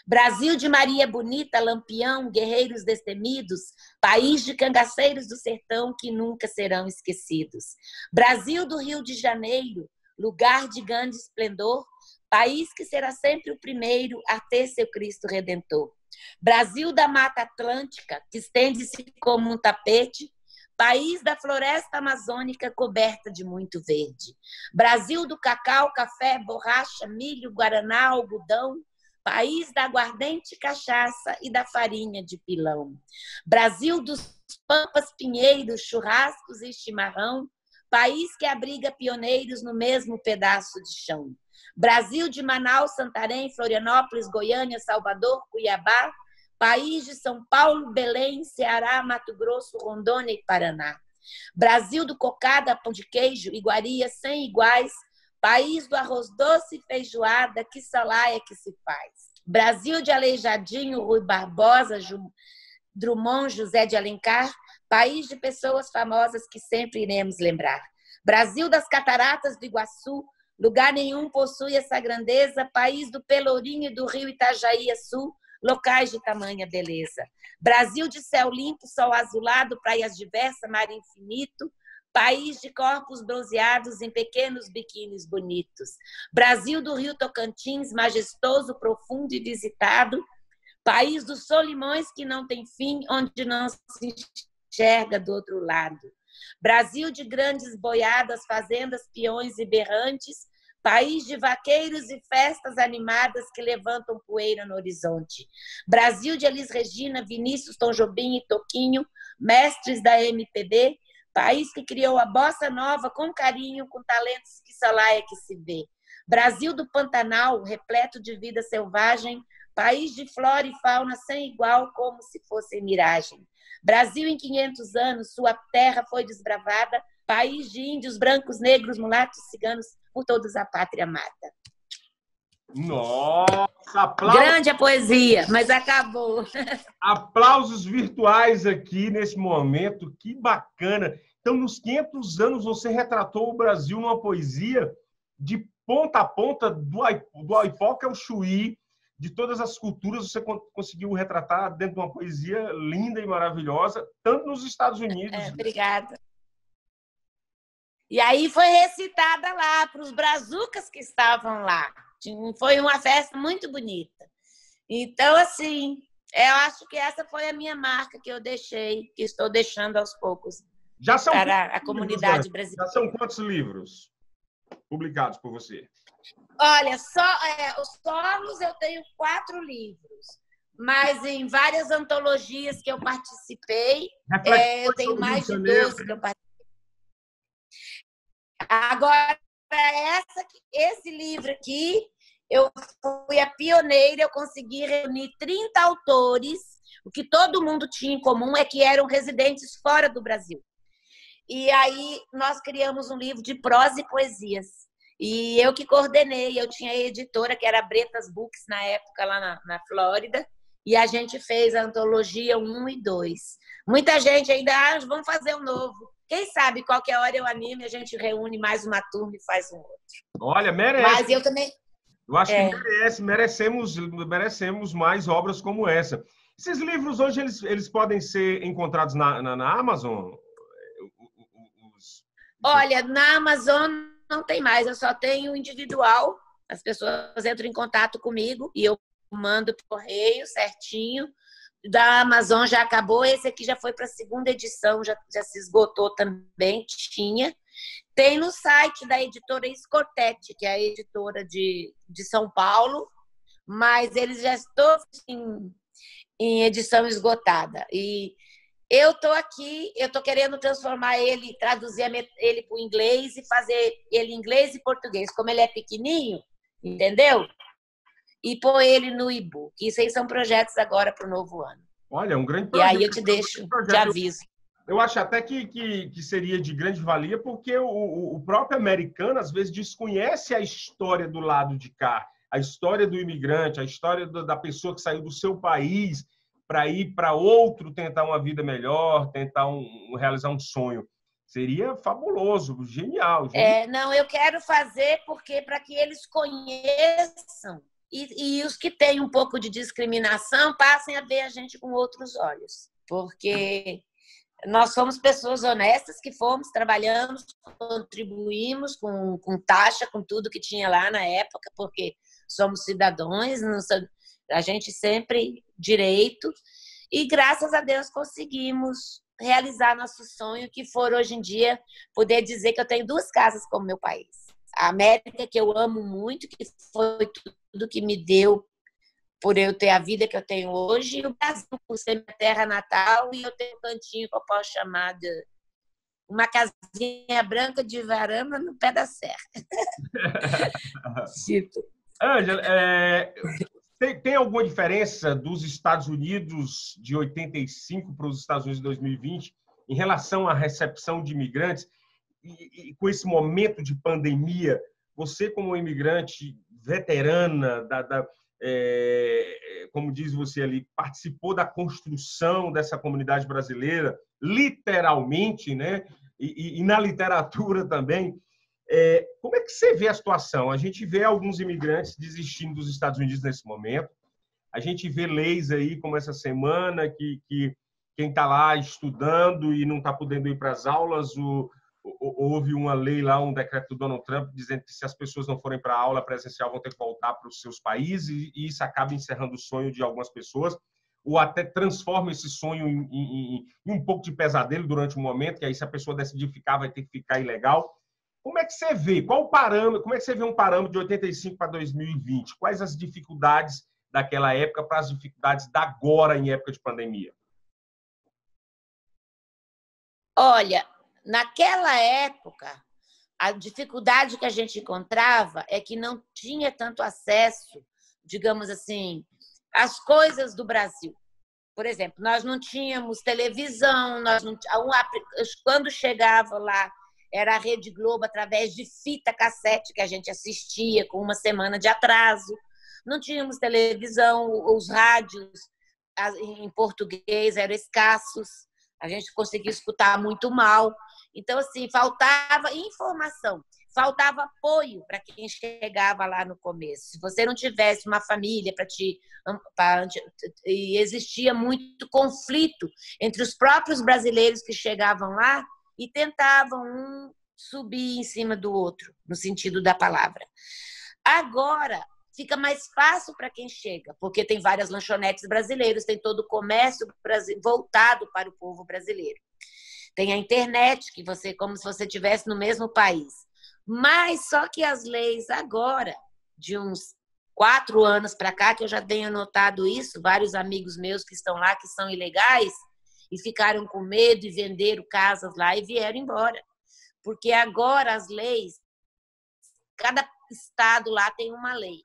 Brasil de Maria Bonita, Lampião, guerreiros destemidos, país de cangaceiros do sertão que nunca serão esquecidos. Brasil do Rio de Janeiro, lugar de grande esplendor, país que será sempre o primeiro a ter seu Cristo Redentor. Brasil da Mata Atlântica, que estende-se como um tapete, país da floresta amazônica coberta de muito verde. Brasil do cacau, café, borracha, milho, guaraná, algodão, país da aguardente cachaça e da farinha de pilão. Brasil dos pampas, pinheiros, churrascos e chimarrão, país que abriga pioneiros no mesmo pedaço de chão. Brasil de Manaus, Santarém, Florianópolis, Goiânia, Salvador, Cuiabá, país de São Paulo, Belém, Ceará, Mato Grosso, Rondônia e Paraná. Brasil do cocada, pão de queijo, iguarias sem iguais, país do arroz doce e feijoada, que salaia que se faz. Brasil de Aleijadinho, Rui Barbosa, Drummond, José de Alencar, país de pessoas famosas que sempre iremos lembrar. Brasil das cataratas do Iguaçu, lugar nenhum possui essa grandeza, país do Pelourinho e do rio Itajaí Sul, locais de tamanha beleza. Brasil de céu limpo, sol azulado, praias diversas, mar infinito, país de corpos bronzeados em pequenos biquínis bonitos. Brasil do Rio Tocantins, majestoso, profundo e visitado. País dos solimões que não tem fim, onde não se enxerga do outro lado. Brasil de grandes boiadas, fazendas, peões e berrantes. País de vaqueiros e festas animadas que levantam poeira no horizonte. Brasil de Elis Regina, Vinícius, Tom Jobim e Toquinho, mestres da MPB. País que criou a bossa nova com carinho, com talentos que só lá é que se vê. Brasil do Pantanal, repleto de vida selvagem, país de flora e fauna sem igual, como se fosse miragem. Brasil em 500 anos, sua terra foi desbravada, país de índios, brancos, negros, mulatos, ciganos, por todos a pátria amada. Nossa, aplausos. Grande a poesia, mas acabou. Aplausos virtuais aqui nesse momento, que bacana. Então, nos 500 anos, você retratou o Brasil numa poesia de ponta a ponta, do Aipoca ao Chuí, de todas as culturas, você conseguiu retratar dentro de uma poesia linda e maravilhosa, tanto nos Estados Unidos. Obrigada. E aí foi recitada lá para os brazucas que estavam lá. Foi uma festa muito bonita. Então, assim, eu acho que essa foi a minha marca que eu deixei, que estou deixando aos poucos já são para a comunidade brasileira. Já são quantos livros publicados por você? Olha, os solos eu tenho 4 livros, mas em várias antologias que eu participei, eu tenho mais de 12 que eu participei. Agora, esse livro aqui, eu fui a pioneira, eu consegui reunir 30 autores. O que todo mundo tinha em comum é que eram residentes fora do Brasil. E aí nós criamos um livro de prosa e poesias. E eu que coordenei, eu tinha a editora, que era a Bretas Books, na época, lá na Flórida, e a gente fez a antologia 1 e 2. Muita gente ainda, vamos fazer um novo. Quem sabe, qualquer hora eu anime, a gente reúne mais uma turma e faz um outro. Olha, merece. Mas eu também... Eu acho que merecemos mais obras como essa. Esses livros hoje eles podem ser encontrados na Amazon? Os- Olha, na Amazon não tem mais, eu só tenho individual. As pessoas entram em contato comigo e eu mando por correio certinho. Da Amazon já acabou, esse aqui já foi para a segunda edição, já se esgotou também, tinha. Tem no site da editora Escortete, que é a editora de São Paulo, mas eles já estão em edição esgotada. E eu estou aqui, eu estou querendo transformar ele, traduzir ele para o inglês e fazer ele em inglês e português. Como ele é pequenininho, entendeu? E pôr ele no e-book. Isso aí são projetos agora para o novo ano. Olha, é um grande E projeto. aí eu te deixo, te aviso. Eu acho até que seria de grande valia, porque o próprio americano, às vezes, desconhece a história do lado de cá, a história do imigrante, a história da pessoa que saiu do seu país para ir para outro tentar uma vida melhor, tentar realizar um sonho. Seria fabuloso, genial. Não, eu quero fazer porque para que eles conheçam e os que têm um pouco de discriminação passem a ver a gente com outros olhos. Porque nós somos pessoas honestas que fomos, trabalhamos, contribuímos com taxa, com tudo que tinha lá na época, porque somos cidadãos, a gente sempre direito, e graças a Deus conseguimos realizar nosso sonho, que for hoje em dia poder dizer que eu tenho 2 casas como meu país. A América, que eu amo muito, que foi tudo que me deu por eu ter a vida que eu tenho hoje, e o Brasil, por ser minha terra natal, e eu tenho um cantinho que eu posso chamar de uma casinha branca de varanda no pé da serra. Ângela, tem alguma diferença dos Estados Unidos de 85 para os Estados Unidos de 2020 em relação à recepção de imigrantes? E com esse momento de pandemia, você como imigrante veterana, como diz você ali, participou da construção dessa comunidade brasileira, literalmente, né? E na literatura também. Como é que você vê a situação? A gente vê alguns imigrantes desistindo dos Estados Unidos nesse momento. A gente vê leis aí, como essa semana, que quem está lá estudando e não está podendo ir para as aulas, houve uma lei lá, um decreto do Donald Trump, dizendo que se as pessoas não forem para a aula presencial, vão ter que voltar para os seus países, e isso acaba encerrando o sonho de algumas pessoas, ou até transforma esse sonho em um pouco de pesadelo durante um momento, que aí se a pessoa decidir ficar, vai ter que ficar ilegal. Como é que você vê? Qual o parâmetro? Como é que você vê um parâmetro de 85 para 2020? Quais as dificuldades daquela época para as dificuldades da agora em época de pandemia? Olha, naquela época, a dificuldade que a gente encontrava é que não tinha tanto acesso, digamos assim, às coisas do Brasil. Por exemplo, nós não tínhamos televisão, quando chegava lá, era a Rede Globo através de fita cassete que a gente assistia com uma semana de atraso. Não tínhamos televisão, os rádios em português eram escassos, a gente conseguia escutar muito mal. Então, assim, faltava informação, faltava apoio para quem chegava lá no começo. Se você não tivesse uma família e existia muito conflito entre os próprios brasileiros que chegavam lá e tentavam subir em cima do outro, no sentido da palavra. Agora, fica mais fácil para quem chega, porque tem várias lanchonetes brasileiras, tem todo o comércio voltado para o povo brasileiro. Tem a internet, que como se você estivesse no mesmo país. Mas só que as leis agora, de uns 4 anos para cá, que eu já tenho notado isso, vários amigos meus que estão lá, que são ilegais, e ficaram com medo e venderam casas lá e vieram embora. Porque agora as leis, cada estado lá tem uma lei.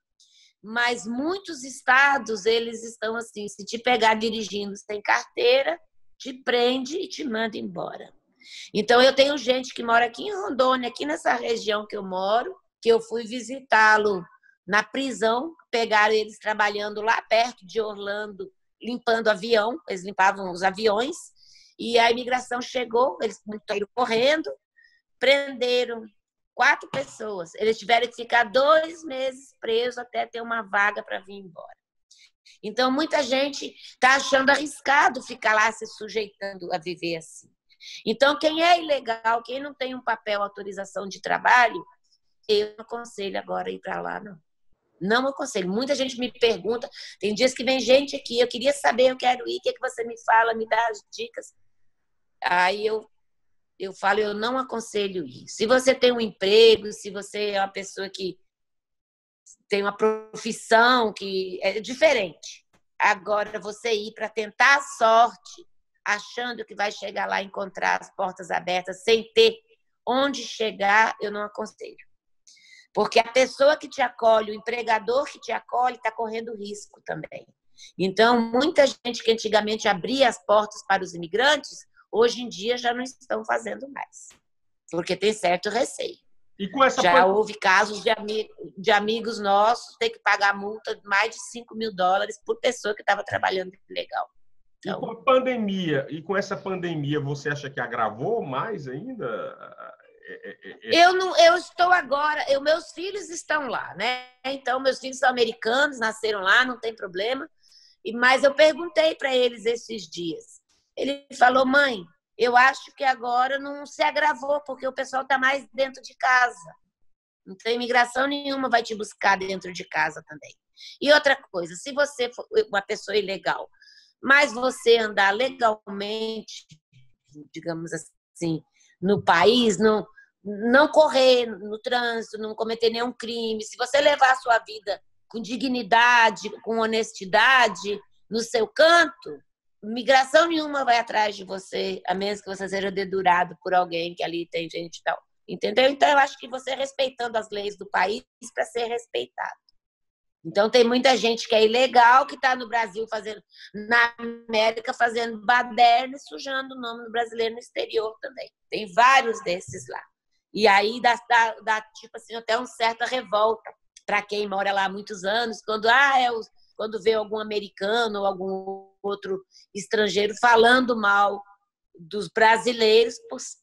Mas muitos estados, eles estão assim, se te pegar dirigindo sem carteira, te prende e te manda embora. Então, eu tenho gente que mora aqui em Rondônia, aqui nessa região que eu moro, que eu fui visitá-lo na prisão, pegaram eles trabalhando lá perto de Orlando, limpando avião, eles limpavam os aviões, e a imigração chegou, eles saíram correndo, prenderam 4 pessoas. Eles tiveram que ficar 2 meses presos até ter uma vaga para vir embora. Então, muita gente está achando arriscado ficar lá se sujeitando a viver assim. Então, quem é ilegal, quem não tem um papel, autorização de trabalho, eu não aconselho agora ir para lá, não. Não aconselho. Muita gente me pergunta, tem dias que vem gente aqui, eu queria saber, eu quero ir, o que, é que você me fala, me dá as dicas. Aí eu falo, eu não aconselho ir. Se você tem um emprego, se você é uma pessoa que tem uma profissão que é diferente. Agora, você ir para tentar a sorte, achando que vai chegar lá e encontrar as portas abertas, sem ter onde chegar, eu não aconselho. Porque a pessoa que te acolhe, o empregador que te acolhe, está correndo risco também. Então, muita gente que antigamente abria as portas para os imigrantes, hoje em dia já não estão fazendo mais. Porque tem certo receio. E com essa Já houve casos de amigos nossos ter que pagar multa de mais de $5.000 por pessoa que estava trabalhando ilegal. Então... E com a pandemia, e com essa pandemia, você acha que agravou mais ainda? Eu estou agora, meus filhos estão lá, né? Então, meus filhos são americanos, nasceram lá, não tem problema. Mas eu perguntei para eles esses dias. Ele falou, mãe, eu acho que agora não se agravou, porque o pessoal está mais dentro de casa. Não tem imigração nenhuma, vai te buscar dentro de casa também. E outra coisa, se você for uma pessoa ilegal, mas você andar legalmente, digamos assim, no país, não correr no trânsito, não cometer nenhum crime, se você levar a sua vida com dignidade, com honestidade, no seu canto, migração nenhuma vai atrás de você, a menos que você seja dedurado por alguém que ali tem gente e tal. Entendeu? Então, eu acho que você respeitando as leis do país para ser respeitado. Então, tem muita gente que é ilegal, que está no Brasil, na América, fazendo baderna e sujando o nome do brasileiro no exterior também. Tem vários desses lá. E aí dá tipo assim, até uma certa revolta para quem mora lá há muitos anos, quando vê algum americano ou algum outro estrangeiro falando mal dos brasileiros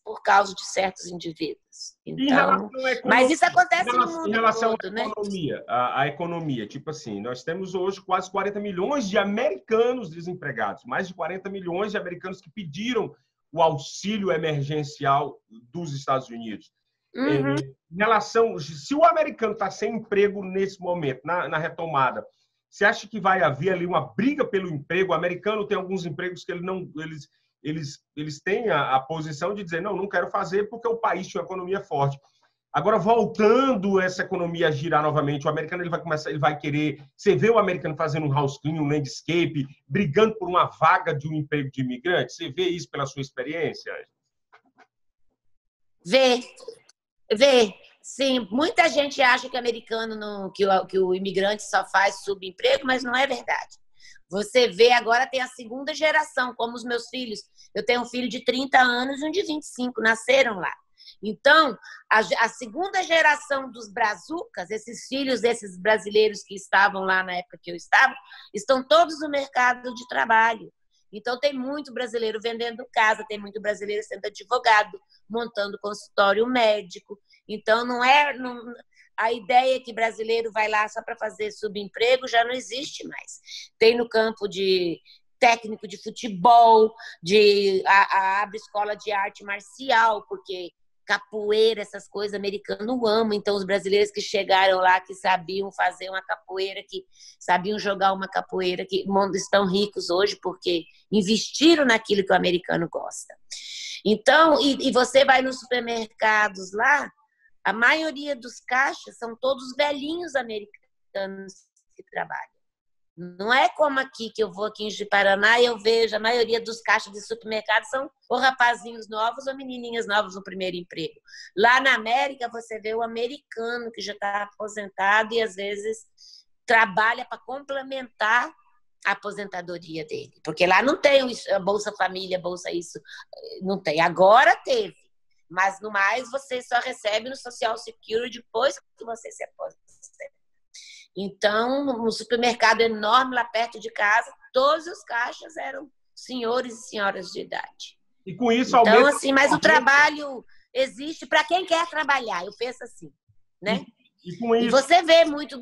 por causa de certos indivíduos. Então, mas isso acontece no mundo em relação todo, à economia, né? A economia, tipo assim, nós temos hoje quase 40 milhões de americanos desempregados, mais de 40 milhões de americanos que pediram o auxílio emergencial dos Estados Unidos. Uhum. Em relação, se o americano está sem emprego nesse momento, na retomada, você acha que vai haver ali uma briga pelo emprego? O americano tem alguns empregos que eles têm a posição de dizer, não quero fazer porque o país tinha uma economia forte. Agora, voltando essa economia a girar novamente, o americano ele vai querer... Você vê o americano fazendo um house clean, um landscape, brigando por uma vaga de um emprego de imigrante? Você vê isso pela sua experiência? Vê. Sim, muita gente acha que que o imigrante só faz subemprego, mas não é verdade. Você vê agora, tem a segunda geração, como os meus filhos. Eu tenho um filho de 30 anos e um de 25, nasceram lá. Então, a segunda geração dos brazucas, esses filhos desses brasileiros que estavam lá na época que eu estava, estão todos no mercado de trabalho. Então, tem muito brasileiro vendendo casa, tem muito brasileiro sendo advogado, montando consultório médico. Então, a ideia que brasileiro vai lá só para fazer subemprego já não existe mais. Tem no campo de técnico de futebol, abre escola de arte marcial, porque capoeira, essas coisas, americano ama. Então, os brasileiros que chegaram lá, que sabiam fazer uma capoeira, que sabiam jogar uma capoeira, que estão ricos hoje porque investiram naquilo que o americano gosta. Então, e você vai nos supermercados lá, a maioria dos caixas são todos velhinhos americanos que trabalham. Não é como aqui, que eu vou aqui em Paraná e eu vejo a maioria dos caixas de supermercado são ou rapazinhos novos ou menininhas novas no primeiro emprego. Lá na América, você vê o americano que já está aposentado e, às vezes, trabalha para complementar a aposentadoria dele. Porque lá não tem a Bolsa Família, Bolsa isso, não tem. Agora teve. Mas, no mais, você só recebe no Social Security depois que você se aposenta. Então, um supermercado enorme lá perto de casa, todos os caixas eram senhores e senhoras de idade. E com isso então, aumenta... assim, mas o trabalho, existe para quem quer trabalhar. Eu penso assim, né? E com isso... E você vê muitos...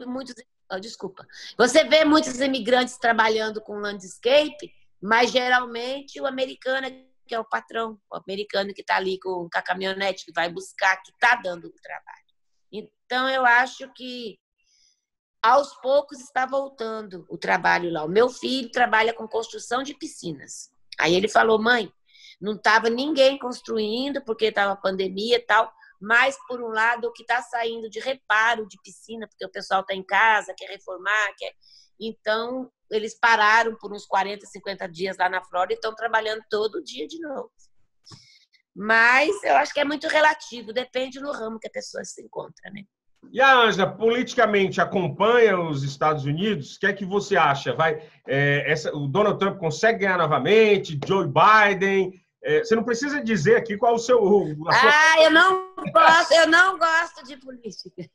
desculpa. Você vê muitos imigrantes trabalhando com landscape, mas geralmente o americano, que é o patrão, o americano que está ali com a caminhonete, que vai buscar, que está dando o trabalho. Então, eu acho que aos poucos está voltando o trabalho lá. O meu filho trabalha com construção de piscinas. Aí ele falou, mãe, não estava ninguém construindo porque estava pandemia e tal, mas, por um lado, o que está saindo de reparo de piscina, porque o pessoal está em casa, quer reformar, quer... Então, eles pararam por uns 40, 50 dias lá na Flórida e estão trabalhando todo dia de novo. Mas eu acho que é muito relativo, depende do ramo que a pessoa se encontra, né? E a Ângela, politicamente, acompanha os Estados Unidos? O que é que você acha? O Donald Trump consegue ganhar novamente? Joe Biden? Você não precisa dizer aqui qual o seu... Eu não gosto de política.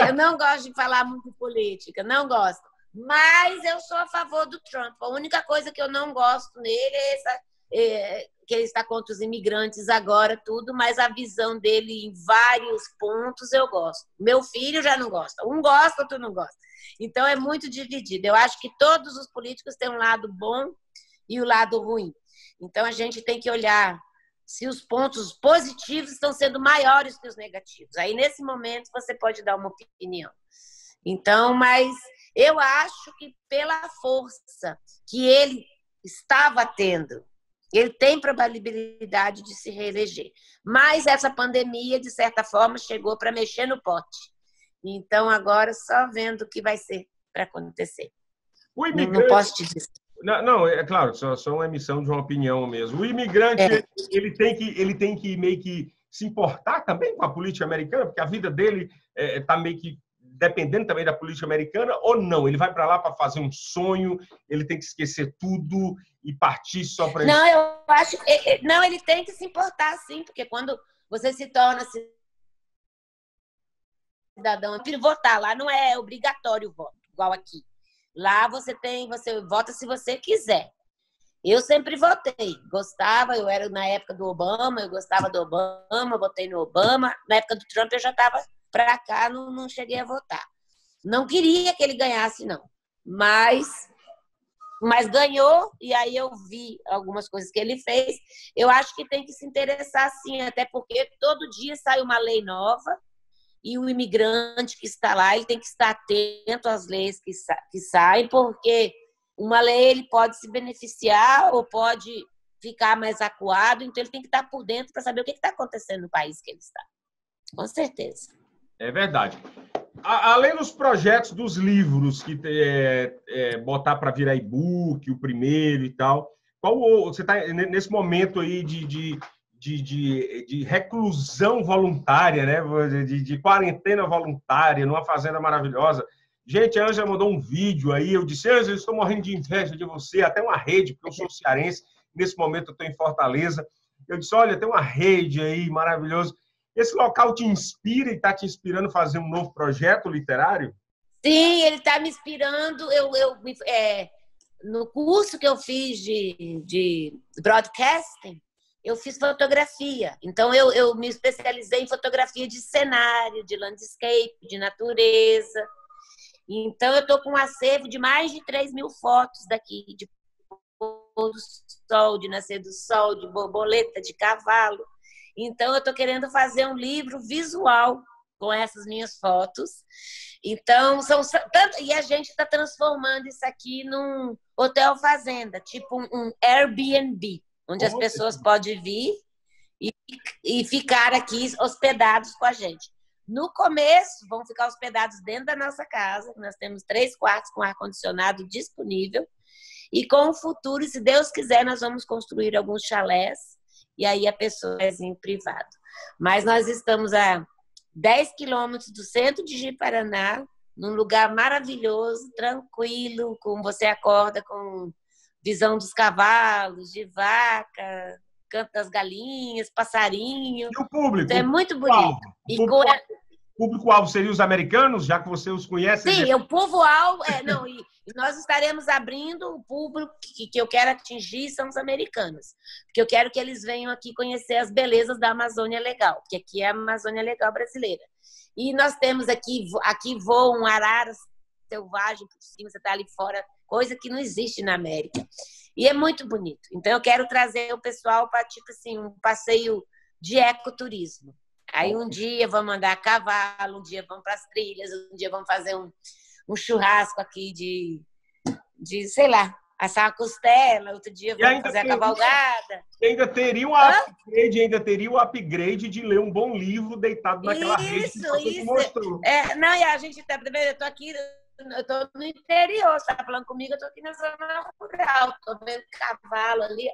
Eu não gosto de falar muito de política, não gosto. Mas eu sou a favor do Trump. A única coisa que eu não gosto nele que ele está contra os imigrantes agora, tudo, mas a visão dele em vários pontos eu gosto. Meu filho já não gosta. Um gosta, outro não gosta. Então é muito dividido. Eu acho que todos os políticos têm um lado bom e o lado ruim. Então a gente tem que olhar se os pontos positivos estão sendo maiores que os negativos. Aí, nesse momento, você pode dar uma opinião. Então, mas eu acho que pela força que ele estava tendo, ele tem probabilidade de se reeleger. Mas essa pandemia, de certa forma, chegou para mexer no pote. Então, agora, só vendo o que vai ser para acontecer. Não posso te dizer. Não, é claro, só uma emissão de uma opinião mesmo. O imigrante, ele tem que meio que se importar também com a política americana, porque a vida dele está meio que dependendo também da política americana, ou não? Ele vai para lá para fazer um sonho, ele tem que esquecer tudo e partir só para isso? Não, eu acho... Não, ele tem que se importar, sim, porque quando você se torna cidadão, votar lá não é obrigatório o voto, igual aqui. Lá você vota se você quiser. Eu sempre votei. Gostava, eu era na época do Obama, eu gostava do Obama, votei no Obama. Na época do Trump eu já estava para cá, não cheguei a votar. Não queria que ele ganhasse, não. Mas ganhou, e aí eu vi algumas coisas que ele fez. Eu acho que tem que se interessar, sim, até porque todo dia sai uma lei nova, e o imigrante que está lá, ele tem que estar atento às leis que saem, porque uma lei ele pode se beneficiar ou pode ficar mais acuado, então ele tem que estar por dentro para saber o que está acontecendo no país que ele está. Com certeza. É verdade. Além dos projetos dos livros, que botar para virar e-book, o primeiro e tal, você está nesse momento aí de reclusão voluntária, né? De quarentena voluntária, numa fazenda maravilhosa. Gente, a Ângela mandou um vídeo aí, eu disse, Ângela, eu estou morrendo de inveja de você, até uma rede, porque eu sou cearense, nesse momento eu estou em Fortaleza. Eu disse, olha, tem uma rede aí, maravilhoso. Esse local te inspira e está te inspirando a fazer um novo projeto literário? Sim, ele está me inspirando. No curso que eu fiz de broadcasting, eu fiz fotografia. Então, eu me especializei em fotografia de cenário, de landscape, de natureza. Então, eu estou com um acervo de mais de 3.000 fotos daqui, de pôr do sol, de nascer do sol, de borboleta, de cavalo. Então, eu estou querendo fazer um livro visual com essas minhas fotos. Então, e a gente está transformando isso aqui num hotel fazenda, tipo um Airbnb, onde as pessoas podem vir e ficar aqui hospedados com a gente. No começo, vão ficar hospedados dentro da nossa casa. Nós temos 3 quartos com ar-condicionado disponível. E com o futuro, se Deus quiser, nós vamos construir alguns chalés. E aí a pessoa é em privado. Mas nós estamos a 10 quilômetros do centro de Ji-Paraná, num lugar maravilhoso, tranquilo, você acorda com visão dos cavalos, de vaca, canto das galinhas, passarinho. E o público? Então é muito bonito. público-alvo seria os americanos, já que você os conhece? Sim, o povo-alvo... não, e nós estaremos abrindo o público que eu quero atingir são os americanos. Porque eu quero que eles venham aqui conhecer as belezas da Amazônia Legal, porque aqui é a Amazônia Legal brasileira. E nós temos aqui voa um arara selvagem por cima, você está ali fora, coisa que não existe na América. E é muito bonito. Então, eu quero trazer o pessoal para, tipo assim, um passeio de ecoturismo. Aí, um dia vamos andar a cavalo, um dia vamos para as trilhas, um dia vamos fazer um churrasco aqui de, sei lá, assar uma costela, outro dia vamos fazer a cavalgada. Ainda teria o upgrade de ler um bom livro deitado naquela rede que você mostrou. Não, e a gente tá, eu tô aqui, eu tô no interior, você tá falando comigo, eu tô aqui na zona rural, tô vendo cavalo ali.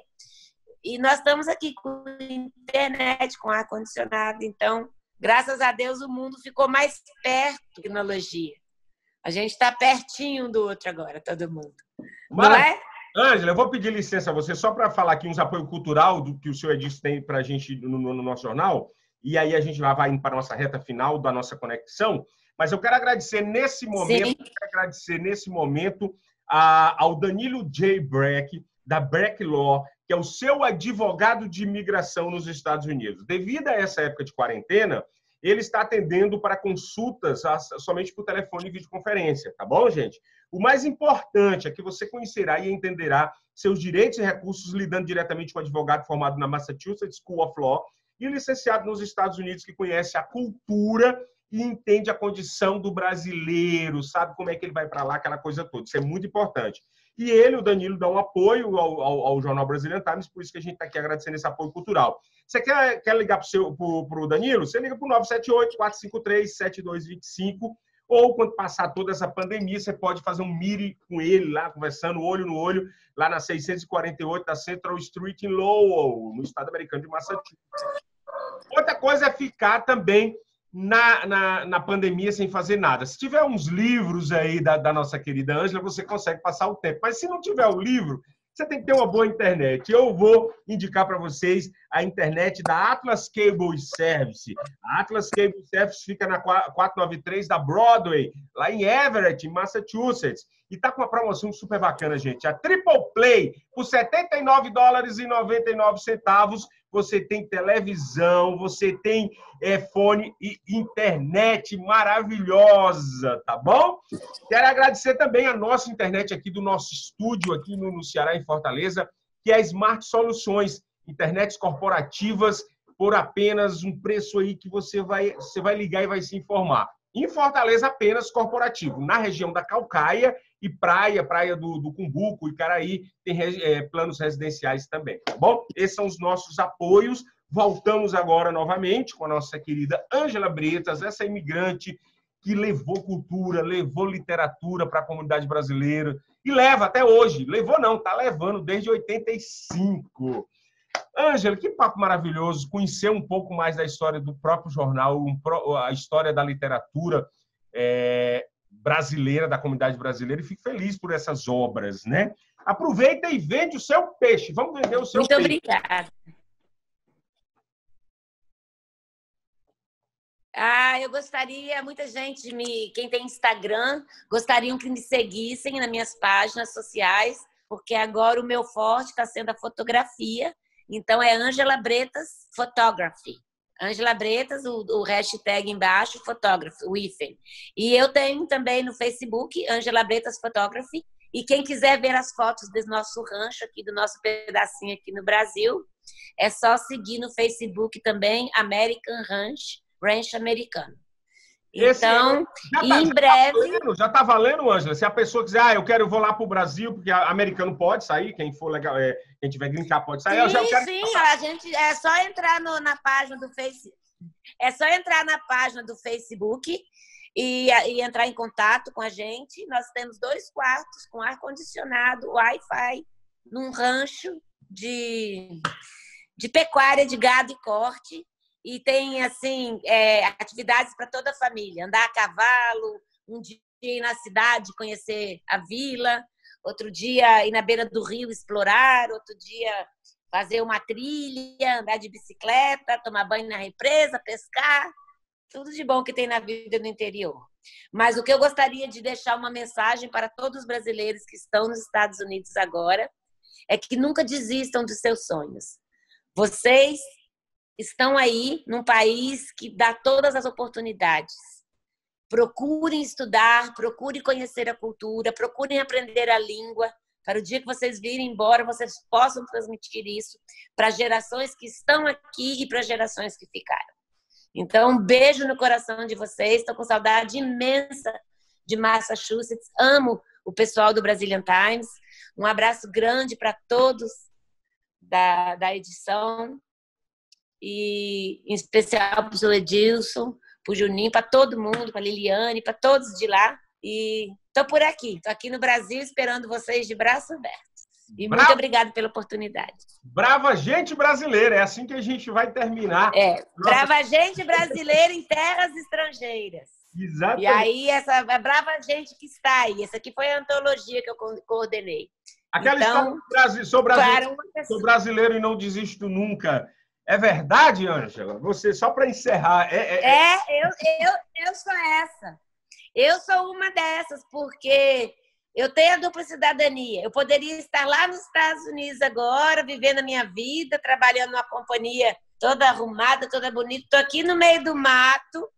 E nós estamos aqui com internet, com ar-condicionado. Então, graças a Deus, o mundo ficou mais perto da tecnologia. A gente está pertinho do outro agora, todo mundo. Mas, não é? Ângela, eu vou pedir licença a você só para falar aqui uns apoio cultural do que o senhor Edilson tem para a gente no nosso jornal. E aí a gente lá vai indo para a nossa reta final da nossa conexão. Mas eu quero agradecer nesse momento ao Danilo J. Breck, da Breck Law, que é o seu advogado de imigração nos Estados Unidos. Devido a essa época de quarentena, ele está atendendo para consultas somente por telefone e videoconferência, tá bom, gente? O mais importante é que você conhecerá e entenderá seus direitos e recursos lidando diretamente com um advogado formado na Massachusetts School of Law e licenciado nos Estados Unidos, que conhece a cultura e entende a condição do brasileiro, sabe como é que ele vai para lá, aquela coisa toda. Isso é muito importante. E ele, o Danilo, dá um apoio ao Jornal Brazilian Times, por isso que a gente está aqui agradecendo esse apoio cultural. Você quer ligar para o Danilo? Você liga para o 978-453-7225, ou quando passar toda essa pandemia, você pode fazer um meeting com ele lá, conversando olho no olho, lá na 648 da Central Street em Lowell, no estado americano de Massachusetts. Outra coisa é ficar também na pandemia sem fazer nada. Se tiver uns livros aí da nossa querida Ângela, você consegue passar o tempo. Mas se não tiver o livro, você tem que ter uma boa internet. Eu vou indicar para vocês a internet da Atlas Cable Service. A Atlas Cable Service fica na 493 da Broadway, lá em Everett, Massachusetts. E tá com uma promoção super bacana, gente. A Triple Play, por $79,99, você tem televisão, você tem fone e internet maravilhosa, tá bom? Quero agradecer também a nossa internet aqui do nosso estúdio aqui no Ceará, em Fortaleza, que é a Smart Soluções, internets corporativas por apenas um preço aí que você vai ligar e vai se informar. Em Fortaleza, apenas corporativo. Na região da Caucaia e praia do Cumbuco, Icaraí, tem planos residenciais também, tá bom? Esses são os nossos apoios. Voltamos agora novamente com a nossa querida Ângela Bretas, essa imigrante que levou cultura, levou literatura para a comunidade brasileira e leva até hoje. Levou não, está levando desde 85. Ângela, que papo maravilhoso, conhecer um pouco mais da história do próprio jornal, a história da literatura brasileira, da comunidade brasileira, e fico feliz por essas obras, né? Aproveita e vende o seu peixe. Vamos vender o seu Muito peixe. Muito obrigada. Eu gostaria, muita gente, quem tem Instagram, gostariam que me seguissem nas minhas páginas sociais, porque agora o meu forte está sendo a fotografia. Então, é Ângela Bretas Photography. Ângela Bretas, o hashtag embaixo, photography, o hífen. E eu tenho também no Facebook, Ângela Bretas Photography. E quem quiser ver as fotos do nosso rancho aqui, do nosso pedacinho aqui no Brasil, é só seguir no Facebook também, American Ranch Americano. Então, em breve... Já está valendo, Ângela? Se a pessoa quiser, eu vou lá para o Brasil, porque americano pode sair, quem for legal, quem tiver green card pode sair. Sim, a gente é só entrar na página do Facebook. É só entrar na página do Facebook e entrar em contato com a gente. Nós temos 2 quartos com ar-condicionado, Wi-Fi, num rancho de pecuária de gado e corte. E tem, assim, atividades para toda a família. Andar a cavalo, um dia ir na cidade, conhecer a vila, outro dia ir na beira do rio explorar, outro dia fazer uma trilha, andar de bicicleta, tomar banho na represa, pescar. tudo de bom que tem na vida no interior. Mas o que eu gostaria de deixar uma mensagem para todos os brasileiros que estão nos Estados Unidos agora é que nunca desistam dos seus sonhos. Vocês estão aí num país que dá todas as oportunidades. Procurem estudar, procurem conhecer a cultura, procurem aprender a língua, para o dia que vocês virem embora, vocês possam transmitir isso para gerações que estão aqui e para gerações que ficaram. Então, um beijo no coração de vocês. Estou com saudade imensa de Massachusetts. Amo o pessoal do Brazilian Times. Um abraço grande para todos da edição. E em especial para o seu Edilson, para o Juninho, para todo mundo, para a Liliane, para todos de lá. E estou por aqui. Estou aqui no Brasil esperando vocês de braço aberto. E muito obrigada pela oportunidade. Brava gente brasileira, é assim que a gente vai terminar. Brava gente brasileira em terras estrangeiras. Exatamente. E aí, essa brava gente que está aí. Essa aqui foi a antologia que eu coordenei. Aquela então, história sou brasileiro e não desisto nunca. É verdade, Ângela? Você, só para encerrar... Eu sou essa. Eu sou uma dessas, porque... eu tenho a dupla cidadania. Eu poderia estar lá nos Estados Unidos agora, vivendo a minha vida, trabalhando numa companhia toda arrumada, toda bonita. Estou aqui no meio do mato,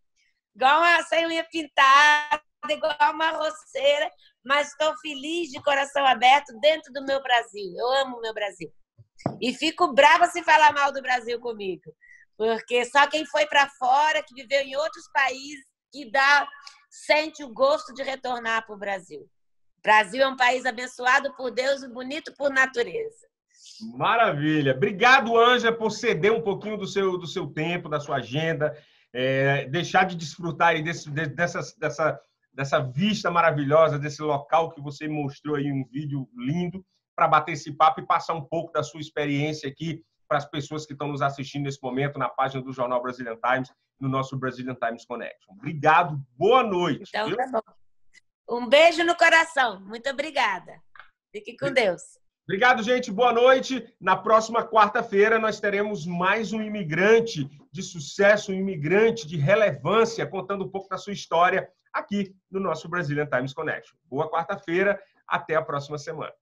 igual sem unha pintada, igual uma roceira, mas estou feliz, de coração aberto, dentro do meu Brasil. Eu amo o meu Brasil. E fico brava se falar mal do Brasil comigo, porque só quem foi para fora, que viveu em outros países, que sente o gosto de retornar para o Brasil. O Brasil é um país abençoado por Deus e bonito por natureza. Maravilha. Obrigado, Ângela, por ceder um pouquinho do seu tempo, da sua agenda, deixar de desfrutar aí dessa vista maravilhosa, desse local que você mostrou aí, um vídeo lindo, para bater esse papo e passar um pouco da sua experiência aqui para as pessoas que estão nos assistindo nesse momento na página do Jornal Brazilian Times, no nosso Brazilian Times Connection. Obrigado, boa noite. Então, tá bom. Um beijo no coração. Muito obrigada. Fique com Deus. Obrigado, gente. Boa noite. Na próxima quarta-feira, nós teremos mais um imigrante de sucesso, um imigrante de relevância, contando um pouco da sua história aqui no nosso Brazilian Times Connection. Boa quarta-feira. Até a próxima semana.